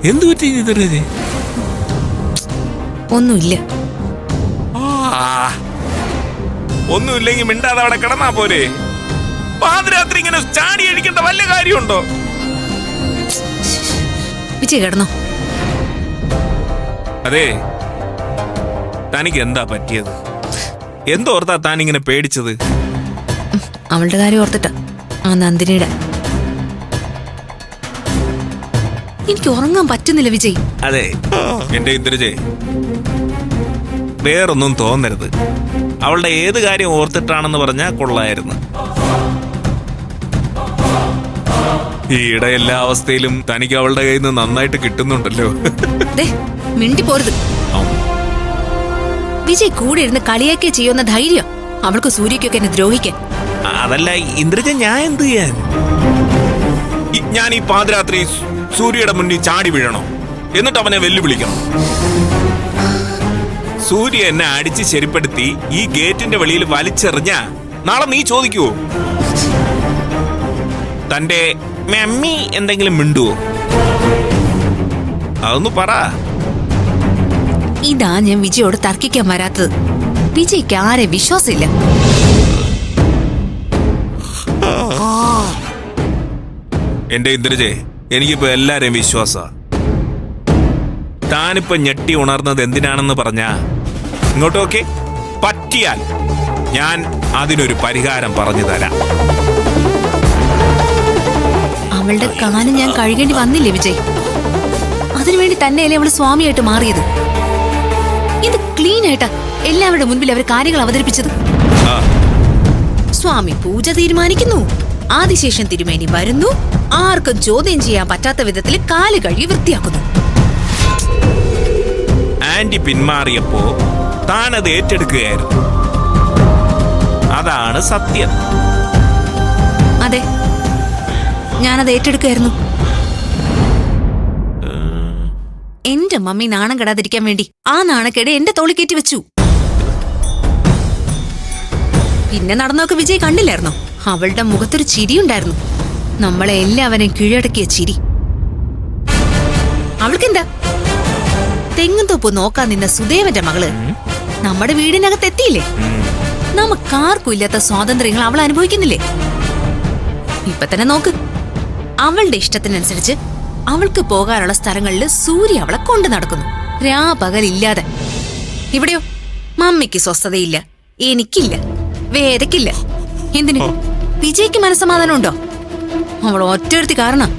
എന്തു പറ്റി ഇതറിയതേ? ഒന്നുമില്ല. ഒന്നുമില്ലെങ്കിൽ മിണ്ടാതെ അവിടെ കിടന്നാ പോരെ. പാതിരാത്രി ഇങ്ങനെ ചാടി അടിക്കേണ്ട വല്ല കാര്യമുണ്ടോ? വിജയ് കിടന്നോ? അതെ, തനിക്ക് എന്താ പറ്റിയത്? എന്തോർത്താ താനിങ്ങനെ പേടിച്ചത്? അവളുടെ കാര്യം ഓർത്തിട്ടാ, ആ നന്ദിനിയുടെ. എനിക്ക് ഉറങ്ങാൻ പറ്റുന്നില്ല വിജയ്. അതെ എന്റെ ഇന്ദ്രജയ്, വേറൊന്നും തോന്നരുത്. അവളുടെ ഏത് കാര്യം ഓർത്തിട്ടാണെന്ന് പറഞ്ഞാ കൊള്ളായിരുന്നു. ഈയിടെ എല്ലാ അവസ്ഥയിലും തനിക്ക് അവളുടെ കയ്യിൽ നിന്ന് നന്നായിട്ട് കിട്ടുന്നുണ്ടല്ലോ. മിണ്ടി പോരുത് വിജയ്. കൂടെ ഇരുന്ന് കളിയാക്കി ചെയ്യുന്ന ധൈര്യം അവൾക്ക് സൂര്യക്കൊക്കെ എന്നെ ദ്രോഹിക്കാൻ. അതല്ല ഇന്ദ്രജ, ഞാൻ എന്ത് ചെയ്യാൻ? ഞാൻ ഈ പാതിരാത്രി സൂര്യയുടെ മുന്നിൽ ചാടി വീഴണോ? എന്നിട്ട് അവനെ വെല്ലുവിളിക്കണം? സൂര്യ എന്നെ അടിച്ച് ശരിപ്പെടുത്തി ഈ ഗേറ്റിന്റെ വെളിയിൽ വലിച്ചെറിഞ്ഞ നാളെ നീ ചോദിക്കുവോ? തന്റെ മമ്മി എന്തെങ്കിലും മിണ്ടുവോ? അതൊന്ന് പറ. ഇതാ ഞാൻ വിജയോട് തർക്കിക്കാൻ വരാത്തത്. വിജയ്ക്ക് ആരെ വിശ്വാസമില്ല. എന്റെ ഇന്ദ്രജെ, എനിക്കിപ്പോ എല്ലാരെയും വിശ്വാസ. താനിപ്പോ ഞെട്ടി ഉണർന്നത് എന്തിനാണെന്ന് പറഞ്ഞാ ഇങ്ങോട്ടൊക്കെ പറ്റിയാൽ ഞാൻ അതിനൊരു പരിഹാരം പറഞ്ഞു തരാം. അവളുടെ കാലം ഞാൻ കഴുകേണ്ടി വന്നില്ലേ വിജയ്? അതിനുവേണ്ടി തന്നെയല്ലേ അവള് സ്വാമിയായിട്ട് മാറിയത്. ഇത് ക്ലീൻ ആയിട്ടാ എല്ലാവരുടെ മുൻപിൽ അവർ കാര്യങ്ങൾ അവതരിപ്പിച്ചത്. സ്വാമി പൂജ തീരുമാനിക്കുന്നു, ആദിശേഷൻ തിരുമേനി വരുന്നു, ആർക്കും ചോദ്യം ചെയ്യാൻ പറ്റാത്ത വിധത്തിൽ കാല് കഴുകി വൃത്തിയാക്കുന്നു. ആന്റി പിന്മാറിയപ്പോ താനത് ഏറ്റെടുക്കുകയായിരുന്നു. അതാണ് സത്യം. അതെ, ഞാനത് ഏറ്റെടുക്കുകയായിരുന്നു. എന്റെ മമ്മി നാണം കെടാതിരിക്കാൻ വേണ്ടി ആ നാണക്കേട് എന്റെ തോളി കയറ്റി വെച്ചു. പിന്നെ നടന്നൊക്കെ വിജയ് കണ്ടില്ലായിരുന്നോ? അവളുടെ മുഖത്തൊരു ചിരിയുണ്ടായിരുന്നു, നമ്മളെ എല്ലാവരെയും കീഴടക്കിയ ചിരി. അവൾക്കെന്താ? തെങ്ങുംതോപ്പ് നോക്കാൻ നിന്ന സുദേവന്റെ മകള് നമ്മുടെ വീടിനകത്ത് എത്തിയില്ലേ? നമുക്കാർക്കും ഇല്ലാത്ത സ്വാതന്ത്ര്യങ്ങൾ അവൾ അനുഭവിക്കുന്നില്ലേ? ഇപ്പൊ തന്നെ നോക്ക്, അവളുടെ ഇഷ്ടത്തിനനുസരിച്ച് അവൾക്ക് പോകാനുള്ള സ്ഥലങ്ങളിൽ സൂര്യ അവളെ കൊണ്ടു നടക്കുന്നു, രാപകലില്ലാതെ. ഇവിടെയോ മമ്മിക്ക് സ്വസ്ഥതയില്ല, എനിക്കില്ല, വേദക്കില്ല. എന്തിനു? വിജയ്ക്ക് മനസ്സമാധാനം ഉണ്ടോ? അവൾ ഒറ്റയൊരുത്തി കാരണം.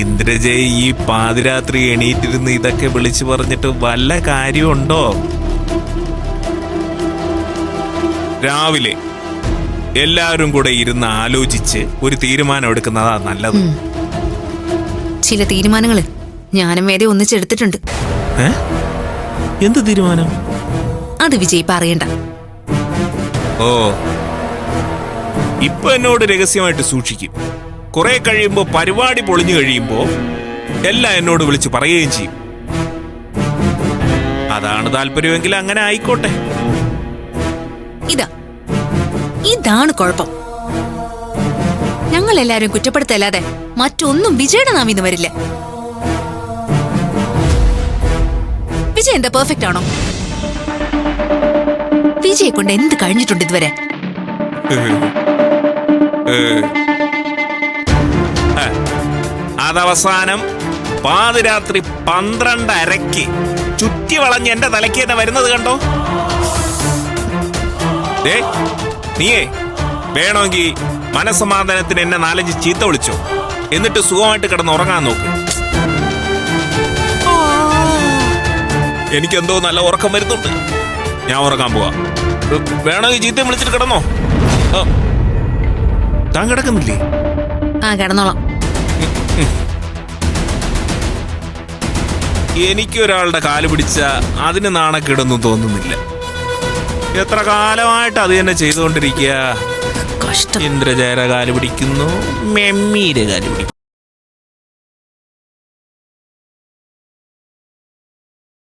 ഇന്ദ്രജയ്, ഈ പാതിരാത്രി എണീറ്റിരുന്ന് ഇതൊക്കെ വിളിച്ചു പറഞ്ഞിട്ട് വല്ല കാര്യമുണ്ടോ? രാവിലെ എല്ലാവരും കൂടെ ഇരുന്ന് ആലോചിച്ച് ഒരു തീരുമാനം എടുക്കുന്നതാ നല്ലത്. ചില തീരുമാനങ്ങള് ഞാനും വേദ ഒന്നിച്ചെടുത്തിട്ടുണ്ട്. എന്ത് തീരുമാനം? അത് വിജയ് പറയണ്ട. ഓ, ഇപ്പൊ എന്നോട് രഹസ്യമായിട്ട് സൂക്ഷിക്കും. കുറെ കഴിയുമ്പോ പരിപാടി പൊളിഞ്ഞു കഴിയുമ്പോ എല്ലാം എന്നോട് വിളിച്ച് പറയുകയും ചെയ്യും. അതാണ് താല്പര്യമെങ്കിൽ അങ്ങനെ ആയിക്കോട്ടെ. ഇതാണ് കുഴപ്പം. ഞങ്ങൾ എല്ലാരും കുറ്റപ്പെടുത്തല്ലാതെ മറ്റൊന്നും വിജയുടെ നാമിന്ന് വരില്ല. വിജയ് എന്താ പെർഫെക്റ്റ് ആണോ? വിജയെ കൊണ്ട് എന്ത് കഴിഞ്ഞിട്ടുണ്ട് ഇതുവരെ? അതവസാനം പാതിരാത്രി 12:30 ചുറ്റി വളഞ്ഞ് എന്റെ തലയ്ക്ക് തന്നെ വരുന്നത് കണ്ടോ? നീയേ വേണമെങ്കിൽ മനസ്സമാധാനത്തിന് എന്നെ 4-5 ചീത്ത വിളിച്ചോ, എന്നിട്ട് സുഖമായിട്ട് കിടന്ന് ഉറങ്ങാൻ നോക്ക്. എനിക്കെന്തോ നല്ല ഉറക്കം വരുന്നുണ്ട്, ഞാൻ ഉറങ്ങാൻ പോവാ. വേണമെങ്കിൽ ചീത്ത വിളിച്ചിട്ട് കിടന്നോ. താൻ കിടക്കുന്നില്ലേ? കിടന്നോളാം. എനിക്കൊരാളുടെ കാല് പിടിച്ച അതിന് നാണക്കേടൊന്നും തോന്നുന്നില്ല. എത്ര കാലമായിട്ട് അത് തന്നെ ചെയ്തുകൊണ്ടിരിക്കുക. ഇന്ദ്രജയുടെ കാല് പിടിക്കുന്നു, മെമ്മീരെ കാല് പിടിക്കുന്നു.